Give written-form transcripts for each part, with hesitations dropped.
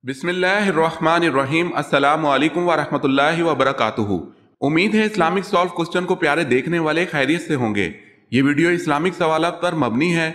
بسم اللہ الرحمن الرحیم۔ السلام علیکم ورحمۃ اللہ وبرکاتہ۔ امید ہے اسلامک سالو کوسچن کو پیارے دیکھنے والے خیریت سے ہوں گے۔ یہ ویڈیو اسلامک سوالات پر مبنی ہے،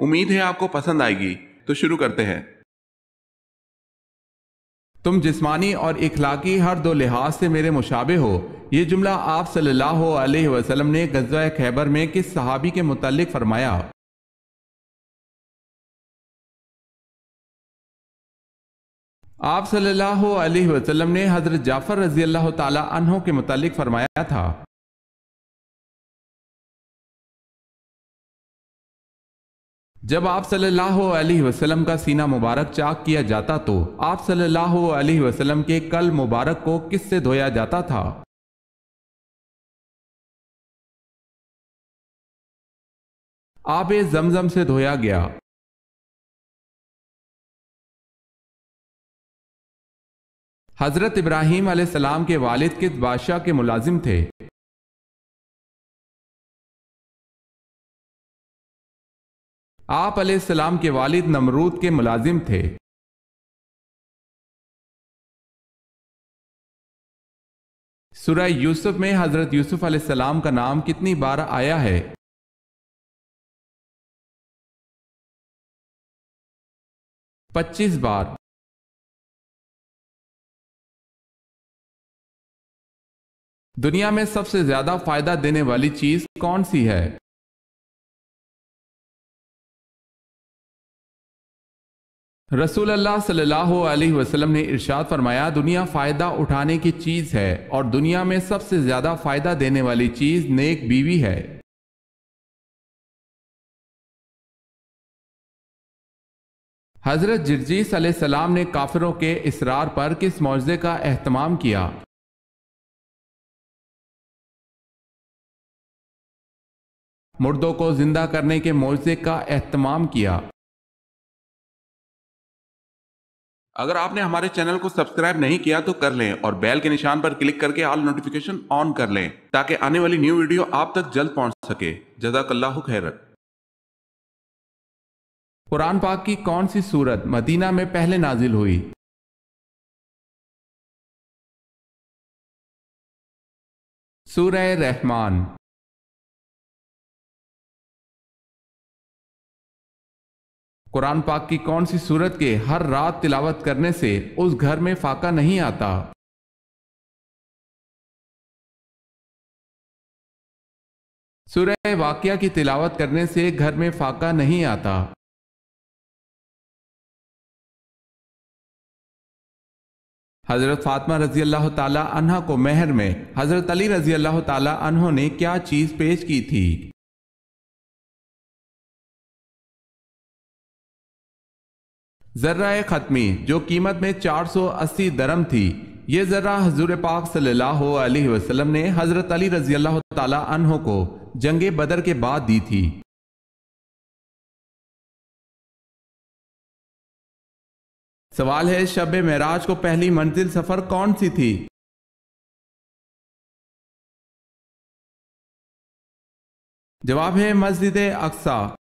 امید ہے آپ کو پسند آئے گی۔ تو شروع کرتے ہیں۔ تم جسمانی اور اخلاقی ہر دو لحاظ سے میرے مشابہ ہو، یہ جملہ آپ صلی اللہ علیہ وسلم نے غزوہ خیبر میں کس صحابی کے متعلق فرمایا؟ آپ صلی اللہ علیہ وسلم نے حضرت جعفر رضی اللہ تعالی عنہ کے متعلق فرمایا تھا۔ جب آپ صلی اللہ علیہ وسلم کا سینہ مبارک چاک کیا جاتا تو آپ صلی اللہ علیہ وسلم کے کل مبارک کو کس سے دھویا جاتا تھا؟ آب زمزم سے دھویا گیا۔ حضرت ابراہیم علیہ السلام کے والد کس بادشاہ کے ملازم تھے؟ آپ علیہ السلام کے والد نمرود کے ملازم تھے۔ سورہ یوسف میں حضرت یوسف علیہ السلام کا نام کتنی بار آیا ہے؟ 25 بار۔ دنیا میں سب سے زیادہ فائدہ دینے والی چیز کون سی ہے؟ رسول اللہ صلی اللہ علیہ وسلم نے ارشاد فرمایا، دنیا فائدہ اٹھانے کی چیز ہے اور دنیا میں سب سے زیادہ فائدہ دینے والی چیز نیک بیوی ہے۔ حضرت جرجیس علیہ السلام نے کافروں کے اصرار پر کس معجزے کا اہتمام کیا؟ مردوں کو زندہ کرنے کے معجزے کا اہتمام کیا۔ اگر آپ نے ہمارے چینل کو سبسکرائب نہیں کیا تو کر لیں اور بیل کے نشان پر کلک کر کے آل نوٹیفیکیشن آن کر لیں تاکہ آنے والی نیو ویڈیو آپ تک جلد پہنچ سکے۔ جزاک اللہ خیر۔ قرآن پاک کی کون سی سورت مدینہ میں پہلے نازل ہوئی؟ سورہ رحمان۔ قرآن پاک کی کون سی سورت کے ہر رات تلاوت کرنے سے اس گھر میں فاقہ نہیں آتا؟ سورہ واقعہ کی تلاوت کرنے سے گھر میں فاقہ نہیں آتا۔ حضرت فاطمہ رضی اللہ تعالی عنہ کو مہر میں حضرت علی رضی اللہ تعالی عنہ نے کیا چیز پیش کی تھی؟ ذرہ ختمی، جو قیمت میں 480 درم تھی۔ یہ ذرہ حضور پاک صلی اللہ علیہ وسلم نے حضرت علی رضی اللہ تعالی عنہ کو جنگ بدر کے بعد دی تھی۔ سوال ہے، شب معراج کو پہلی منزل سفر کون سی تھی؟ جواب ہے مسجد اقصی۔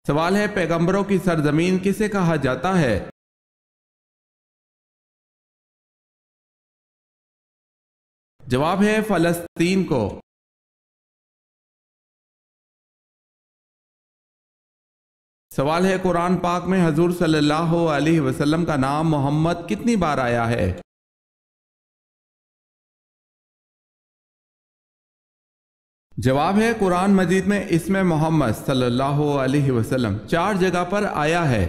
سوال ہے، پیغمبروں کی سرزمین کسے کہا جاتا ہے؟ جواب ہے فلسطین کو۔ سوال ہے، قرآن پاک میں حضور صلی اللہ علیہ وسلم کا نام محمد کتنی بار آیا ہے؟ جواب ہے قرآن مجید میں اسم محمد صلی اللہ علیہ وسلم 4 جگہ پر آیا ہے۔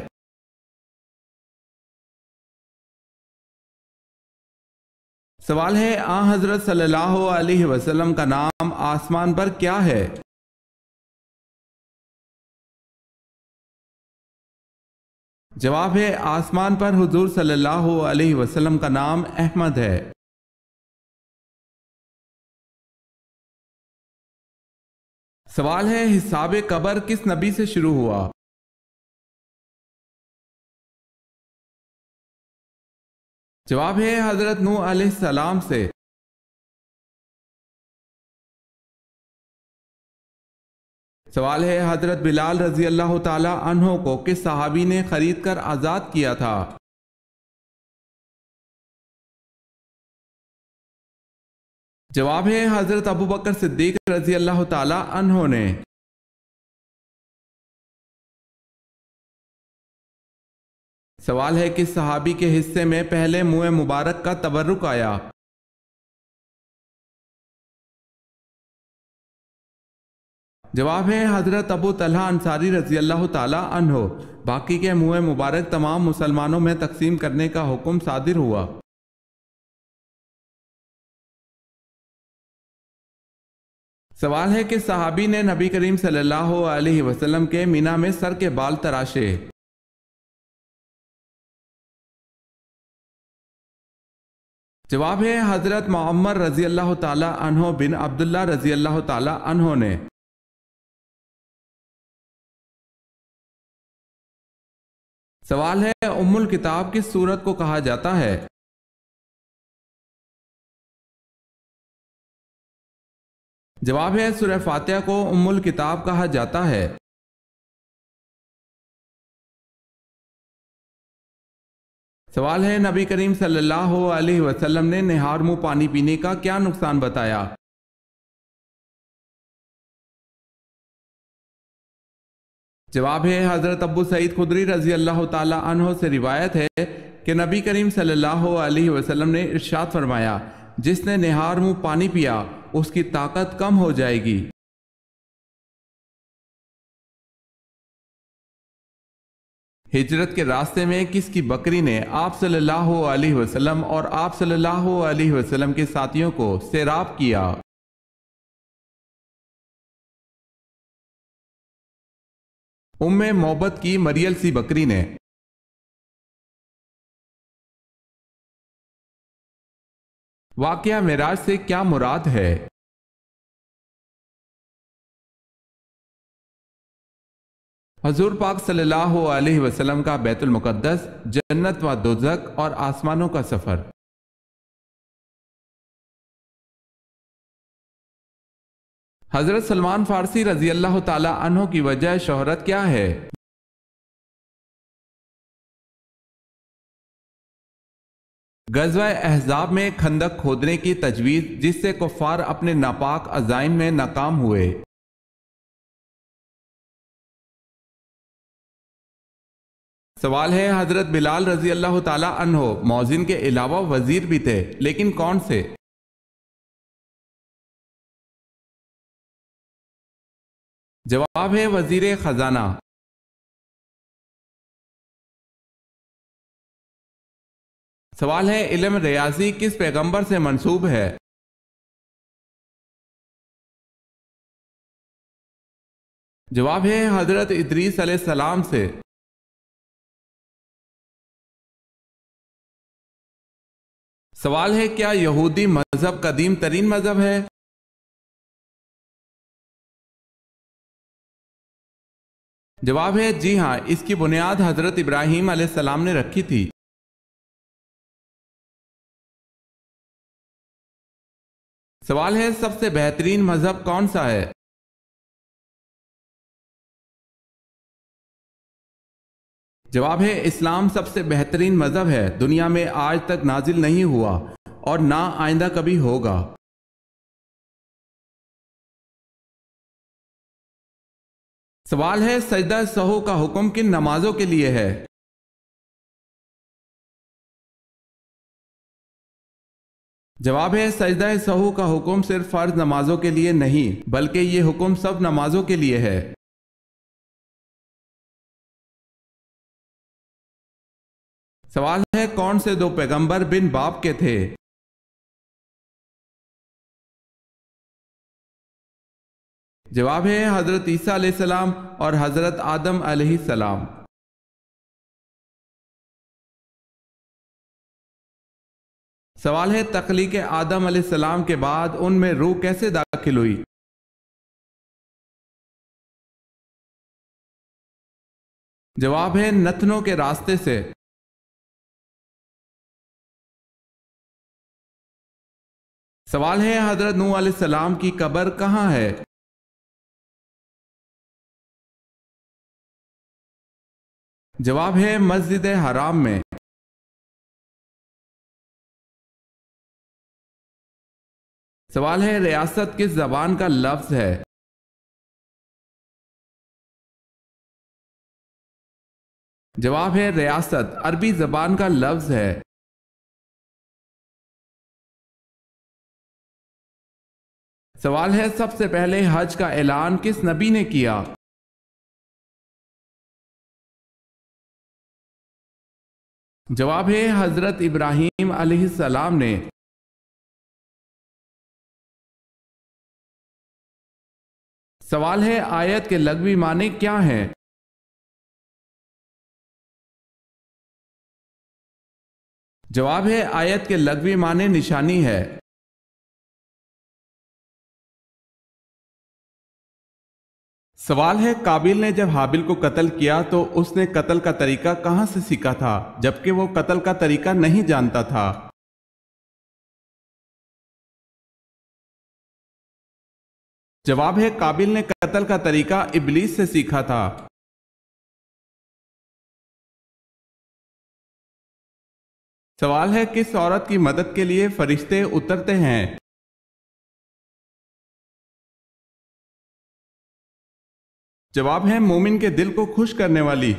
سوال ہے، آن حضرت صلی اللہ علیہ وسلم کا نام آسمان پر کیا ہے؟ جواب ہے آسمان پر حضور صلی اللہ علیہ وسلم کا نام احمد ہے۔ سوال ہے، حساب قبر کس نبی سے شروع ہوا؟ جواب ہے حضرت نوح علیہ السلام سے۔ سوال ہے حضرت بلال رضی اللہ تعالی عنہ کو کس صحابی نے خرید کر آزاد کیا تھا؟ جواب ہے حضرت ابو بکر صدیق رضی اللہ تعالی عنہ نے۔ سوال ہے کس صحابی کے حصے میں پہلے منہ مبارک کا تبرک آیا؟ جواب ہے حضرت ابو طلحہ انصاری رضی اللہ تعالی عنہ۔ باقی کے منہ مبارک تمام مسلمانوں میں تقسیم کرنے کا حکم صادر ہوا۔ سوال ہے کہ صحابی نے نبی کریم صلی اللہ علیہ وسلم کے مینا میں سر کے بال تراشے؟ جواب ہے حضرت معمر رضی اللہ تعالی عنہ بن عبداللہ رضی اللہ تعالی عنہ نے۔ سوال ہے ام الکتاب کس سورت کو کہا جاتا ہے؟ جواب ہے سورہ فاتحہ کو ام الکتاب کہا جاتا ہے۔ سوال ہے نبی کریم صلی اللہ علیہ وسلم نے نہار منہ پانی پینے کا کیا نقصان بتایا؟ جواب ہے حضرت ابو سعید خدری رضی اللہ تعالی عنہ سے روایت ہے کہ نبی کریم صلی اللہ علیہ وسلم نے ارشاد فرمایا جس نے نہار منہ پانی پیا اس کی طاقت کم ہو جائے گی۔ ہجرت کے راستے میں کس کی بکری نے آپ صلی اللہ علیہ وسلم اور آپ صلی اللہ علیہ وسلم کے ساتھیوں کو سیراب کیا؟ ام محبت کی مریل سی بکری نے۔ واقعہ معراج سے کیا مراد ہے؟ حضور پاک صلی اللہ علیہ وسلم کا بیت المقدس، جنت و دوزخ اور آسمانوں کا سفر۔ حضرت سلمان فارسی رضی اللہ تعالی عنہ کی وجہ شہرت کیا ہے؟ غزوہ احزاب میں خندق کھودنے کی تجویز جس سے کفار اپنے ناپاک عزائم میں ناکام ہوئے۔ سوال ہے حضرت بلال رضی اللہ تعالی عنہ مؤذن کے علاوہ وزیر بھی تھے لیکن کون سے؟ جواب ہے وزیر خزانہ۔ سوال ہے علم ریاضی کس پیغمبر سے منسوب ہے؟ جواب ہے حضرت ادریس علیہ السلام سے۔ سوال ہے کیا یہودی مذہب قدیم ترین مذہب ہے؟ جواب ہے جی ہاں، اس کی بنیاد حضرت ابراہیم علیہ السلام نے رکھی تھی۔ سوال ہے سب سے بہترین مذہب کون سا ہے؟ جواب ہے اسلام سب سے بہترین مذہب ہے، دنیا میں آج تک نازل نہیں ہوا اور نہ آئندہ کبھی ہوگا۔ سوال ہے سجدہ سہو کا حکم کن نمازوں کے لیے ہے؟ جواب ہے سجدہ سہو کا حکم صرف فرض نمازوں کے لیے نہیں بلکہ یہ حکم سب نمازوں کے لیے ہے۔ سوال ہے کون سے دو پیغمبر بن باپ کے تھے؟ جواب ہے حضرت عیسیٰ علیہ السلام اور حضرت آدم علیہ السلام۔ سوال ہے تخلیق آدم علیہ السلام کے بعد ان میں روح کیسے داخل ہوئی؟ جواب ہے نتنوں کے راستے سے۔ سوال ہے حضرت نوح علیہ السلام کی قبر کہاں ہے؟ جواب ہے مسجد حرام میں۔ سوال ہے ریاست کس زبان کا لفظ ہے؟ جواب ہے ریاست عربی زبان کا لفظ ہے۔ سوال ہے سب سے پہلے حج کا اعلان کس نبی نے کیا؟ جواب ہے حضرت ابراہیم علیہ السلام نے۔ سوال ہے آیت کے لغوی معنی کیا ہیں؟ جواب ہے آیت کے لغوی معنی نشانی ہے۔ سوال ہے قابیل نے جب حابیل کو قتل کیا تو اس نے قتل کا طریقہ کہاں سے سیکھا تھا جبکہ وہ قتل کا طریقہ نہیں جانتا تھا؟ جواب ہے قابیل نے قتل کا طریقہ ابلیس سے سیکھا تھا۔ سوال ہے کس عورت کی مدد کے لیے فرشتے اترتے ہیں؟ جواب ہے مومن کے دل کو خوش کرنے والی۔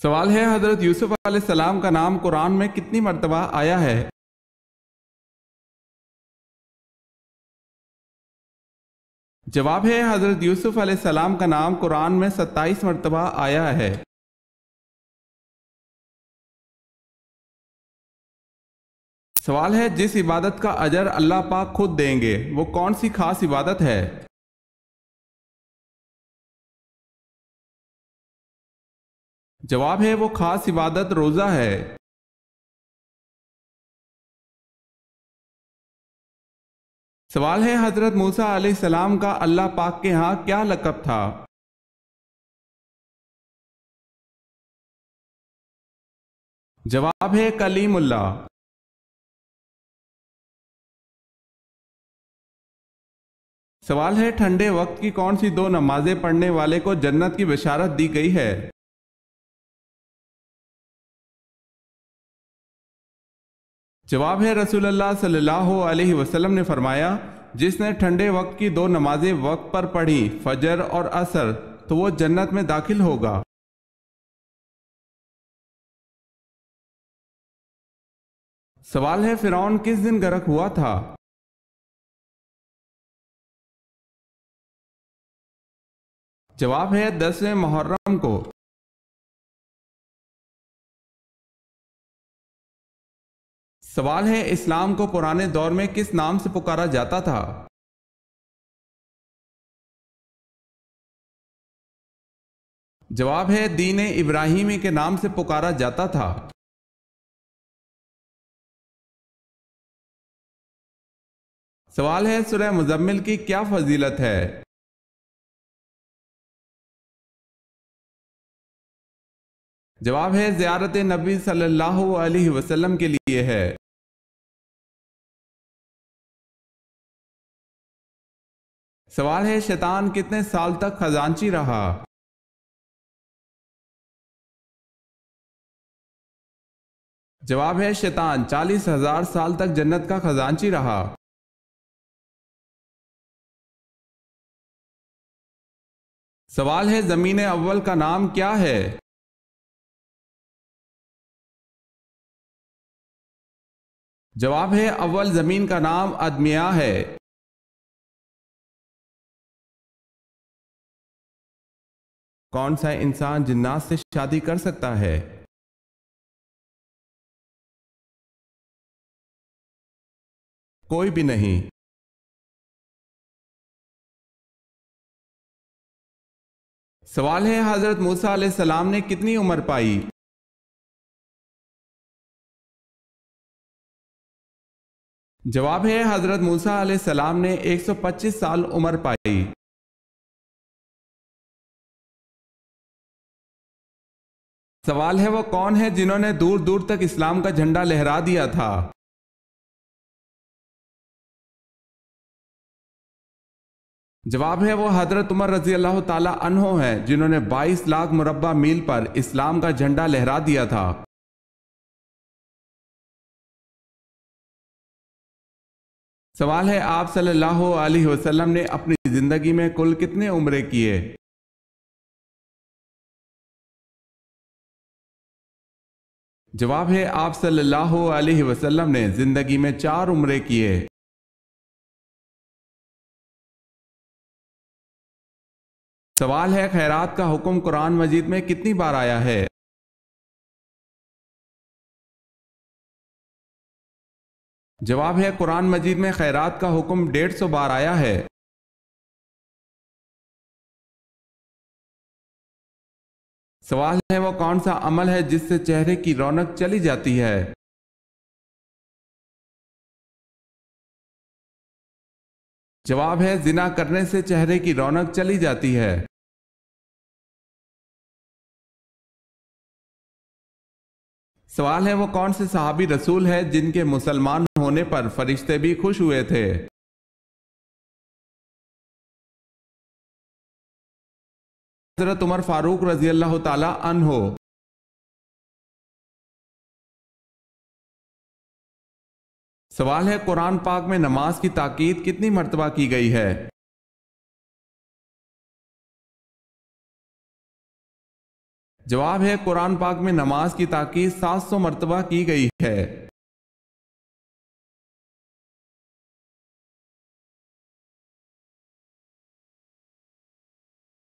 سوال ہے حضرت یوسف علیہ السلام کا نام قرآن میں کتنی مرتبہ آیا ہے؟ جواب ہے حضرت یوسف علیہ السلام کا نام قرآن میں 27 مرتبہ آیا ہے۔ سوال ہے جس عبادت کا اجر اللہ پاک خود دیں گے وہ کون سی خاص عبادت ہے؟ جواب ہے وہ خاص عبادت روزہ ہے۔ سوال ہے حضرت موسیٰ علیہ السلام کا اللہ پاک کے ہاں کیا لقب تھا؟ جواب ہے کلیم اللہ۔ سوال ہے ٹھنڈے وقت کی کون سی 2 نمازیں پڑھنے والے کو جنت کی بشارت دی گئی ہے؟ جواب ہے رسول اللہ صلی اللہ علیہ وسلم نے فرمایا جس نے ٹھنڈے وقت کی 2 نمازیں وقت پر پڑھی فجر اور عصر تو وہ جنت میں داخل ہوگا۔ سوال ہے فرعون کس دن غرق ہوا تھا؟ جواب ہے 10ویں محرم کو۔ سوال ہے اسلام کو پرانے دور میں کس نام سے پکارا جاتا تھا؟ جواب ہے دین ابراہیمی کے نام سے پکارا جاتا تھا۔ سوال ہے سورہ مزمل کی کیا فضیلت ہے؟ جواب ہے زیارت نبی صلی اللہ علیہ وسلم کے لیے ہے۔ سوال ہے شیطان کتنے سال تک خزانچی رہا؟ جواب ہے شیطان 40,000 سال تک جنت کا خزانچی رہا۔ سوال ہے زمین اول کا نام کیا ہے؟ جواب ہے اول زمین کا نام ادمیہ ہے۔ کون سا انسان جنات سے شادی کر سکتا ہے؟ کوئی بھی نہیں۔ سوال ہے حضرت موسیٰ علیہ السلام نے کتنی عمر پائی؟ جواب ہے حضرت موسیٰ علیہ السلام نے 125 سال عمر پائی۔ سوال ہے وہ کون ہے جنہوں نے دور دور تک اسلام کا جھنڈا لہرا دیا تھا؟ جواب ہے وہ حضرت عمر رضی اللہ تعالیٰ عنہ ہیں جنہوں نے 22 لاکھ مربع میل پر اسلام کا جھنڈا لہرا دیا تھا۔ سوال ہے آپ صلی اللہ علیہ وسلم نے اپنی زندگی میں کل کتنے عمرے کیے؟ جواب ہے آپ صلی اللہ علیہ وسلم نے زندگی میں 4 عمرے کیے۔ سوال ہے خیرات کا حکم قرآن مجید میں کتنی بار آیا ہے؟ جواب ہے قرآن مجید میں خیرات کا حکم 150 بار آیا ہے۔ سوال ہے وہ کون سا عمل ہے جس سے چہرے کی رونق چلی جاتی ہے؟ جواب ہے زنا کرنے سے چہرے کی رونق چلی جاتی ہے۔ سوال ہے وہ کون سے صحابی رسول ہے جن کے مسلمان ہونے پر فرشتے بھی خوش ہوئے تھے؟ حضرت عمر فاروق رضی اللہ تعالی عنہ۔ سوال ہے قرآن پاک میں نماز کی تاکید کتنی مرتبہ کی گئی ہے؟ جواب ہے قرآن پاک میں نماز کی تاکید 700 مرتبہ کی گئی ہے۔